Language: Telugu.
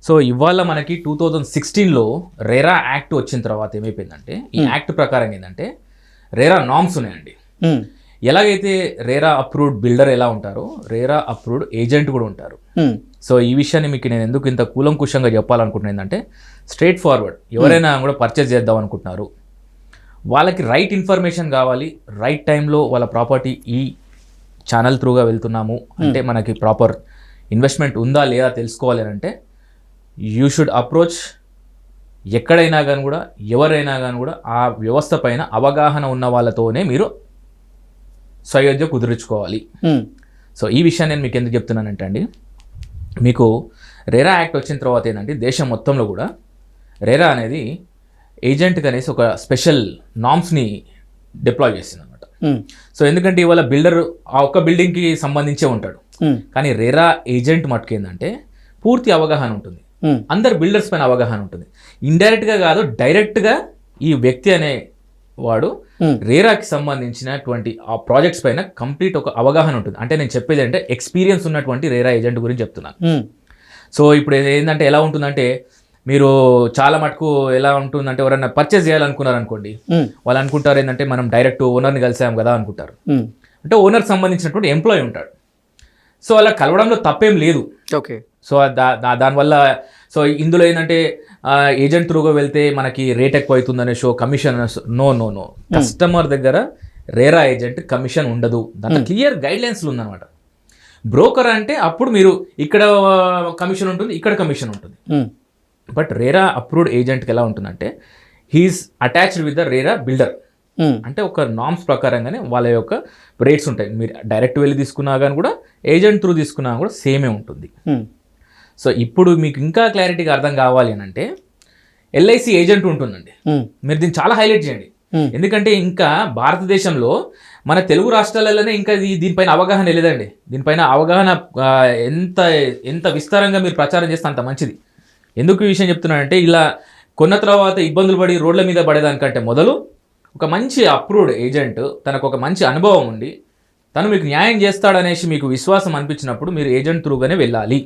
సో ఇవాళ మనకి 2016లో రేరా యాక్ట్ వచ్చిన తర్వాత ఏమైపోయిందంటే ఈ యాక్ట్ ప్రకారం ఏంటంటే రేరా నామ్స్ ఉన్నాయండి. ఎలాగైతే రేరా అప్రూవ్డ్ బిల్డర్ ఎలా ఉంటారో రేరా అప్రూవ్డ్ ఏజెంట్ కూడా ఉంటారు. సో ఈ విషయాన్ని మీకు నేను ఎందుకు ఇంత కూలంకుషంగా చెప్పాలనుకుంటున్నాను ఏంటంటే స్ట్రైట్ ఫార్వర్డ్ ఎవరైనా కూడా పర్చేజ్ చేద్దాం అనుకుంటున్నారు, వాళ్ళకి రైట్ ఇన్ఫర్మేషన్ కావాలి, రైట్ టైంలో వాళ్ళ ప్రాపర్టీ ఈ ఛానల్ త్రూగా వెళ్తున్నాము అంటే మనకి ప్రాపర్ ఇన్వెస్ట్మెంట్ ఉందా లేదా తెలుసుకోవాలి అని అంటే యూ షుడ్ అప్రోచ్ ఎక్కడైనా కానీ కూడా ఎవరైనా కానీ కూడా ఆ వ్యవస్థ పైన అవగాహన ఉన్న వాళ్ళతోనే మీరు సయోధ్య కుదుర్చుకోవాలి. సో ఈ విషయాన్ని నేను మీకు ఎందుకు చెప్తున్నానంటే అండి, మీకు రేరా యాక్ట్ వచ్చిన తర్వాత ఏంటంటే దేశం మొత్తంలో కూడా రేరా అనేది ఏజెంట్కి అనేసి ఒక స్పెషల్ నామ్స్ని డిప్లాయ్ చేసింది అనమాట. సో ఎందుకంటే ఇవాళ బిల్డర్ ఆ ఒక్క బిల్డింగ్కి సంబంధించే ఉంటాడు, కానీ రేరా ఏజెంట్ మటుకు ఏంటంటే పూర్తి అవగాహన ఉంటుంది, అందరు బిల్డర్స్ పైన అవగాహన ఉంటుంది. ఇండైరెక్ట్గా కాదు డైరెక్ట్గా ఈ వ్యక్తి అనే వాడు రేరాకి సంబంధించినటువంటి ఆ ప్రాజెక్ట్స్ పైన కంప్లీట్ ఒక అవగాహన ఉంటుంది. అంటే నేను చెప్పేది అంటే ఎక్స్పీరియన్స్ ఉన్నటువంటి రేరా ఏజెంట్ గురించి చెప్తున్నాను. సో ఇప్పుడు ఏంటంటే ఎలా ఉంటుందంటే మీరు చాలా మటుకు ఎలా ఉంటుందంటే ఎవరైనా పర్చేస్ చేయాలనుకున్నారు అనుకోండి, వాళ్ళు అనుకుంటారు ఏంటంటే మనం డైరెక్ట్ ఓనర్ని కలిసాం కదా అనుకుంటారు. అంటే ఓనర్కి సంబంధించినటువంటి ఎంప్లాయీ ఉంటాడు, సో అలా కలవడంలో తప్పేం లేదు. ఓకే. సో దానివల్ల సో ఇందులో ఏంటంటే ఏజెంట్ త్రూగా వెళ్తే మనకి రేట్ ఎక్కువ అవుతుందనే show commission no no no customer దగ్గర రేరా ఏజెంట్ కమిషన్ ఉండదు. దాంట్లో క్లియర్ గైడ్ లైన్స్లు ఉందన్నమాట. బ్రోకర్ అంటే అప్పుడు మీరు ఇక్కడ కమిషన్ ఉంటుంది, ఇక్కడ కమిషన్ ఉంటుంది. బట్ రేరా అప్రూవ్డ్ ఏజెంట్కి ఎలా ఉంటుందంటే he is attached with the RERA builder. అంటే ఒక నామ్స్ ప్రకారంగానే వాళ్ళ యొక్క రేట్స్ ఉంటాయి. మీరు డైరెక్ట్ వెళ్ళి తీసుకున్నా కానీ కూడా ఏజెంట్ త్రూ తీసుకున్నా కూడా సేమే ఉంటుంది. సో ఇప్పుడు మీకు ఇంకా క్లారిటీగా అర్థం కావాలి అని అంటే ఎల్ఐసి ఏజెంట్ ఉంటుందండి. మీరు దీన్ని చాలా హైలైట్ చేయండి, ఎందుకంటే ఇంకా భారతదేశంలో మన తెలుగు రాష్ట్రాలలోనే ఇంకా దీనిపైన అవగాహన లేదండి. దీనిపైన అవగాహన ఎంత ఎంత విస్తారంగా మీరు ప్రచారం చేస్తే అంత మంచిది. ఎందుకు ఈ విషయం చెప్తున్నానంటే ఇలా కొన్న తర్వాత ఇబ్బందులు పడి రోడ్ల మీద పడేదానికంటే మొదలు ఒక మంచి అప్రూవ్డ్ ఏజెంట్ తనకు ఒక మంచి అనుభవం ఉండి తను మీకు న్యాయం చేస్తాడనేసి మీకు విశ్వాసం అనిపించినప్పుడు మీరు ఏజెంట్ త్రూగానే వెళ్ళాలి.